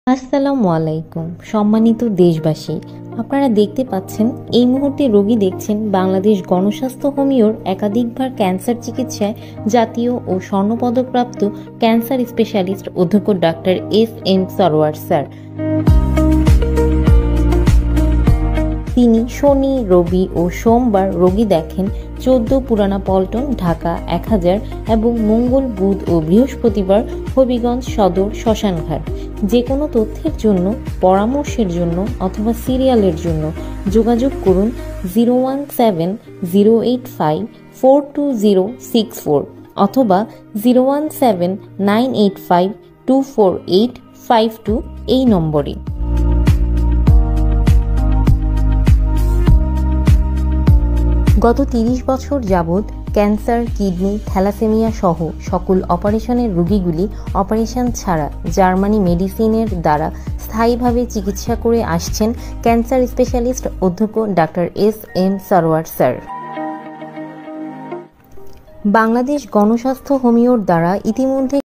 আসসালামু আলাইকুম সম্মানিত দেশবাসী, আপনারা দেখতে পাচ্ছেন এই মুহূর্তে রোগী দেখছেন বাংলাদেশ গণস্বাস্থ্য হোমিওর একাধিকবার ক্যান্সার চিকিৎসায় জাতীয় ও স্বর্ণপদকপ্রাপ্ত ক্যান্সার স্পেশালিস্ট অধ্যক্ষ ডাক্তার এস.এম. সরওয়ার স্যার। তিনি শনি, রবি ও সোমবার রোগী দেখেন 14 পুরানা পল্টন, ঢাকা 1000 এবং মঙ্গল, বুধ ও বৃহস্পতিবার হবিগঞ্জ সদর শ্মশানঘাট। যে কোনো তথ্যের জন্য, পরামর্শের জন্য অথবা সিরিয়ালের জন্য যোগাযোগ করুন 017-085-42064 অথবা 017-985-24852 এই নম্বরে। গত 30 বছর যাবৎ ক্যান্সার, কিডনি, থ্যালাসেমিয়া সহ সকল অপারেশনের রোগীগুলি অপারেশন ছাড়া জার্মানি মেডিসিনের দ্বারা স্থায়ীভাবে চিকিৎসা করে আসছেন ক্যান্সার স্পেশালিস্ট অধ্যক্ষ doctor SM. Sarwar sir. Bangladesh গণস্বাস্থ্য হোমিওর দ্বারা ইতিমধ্যে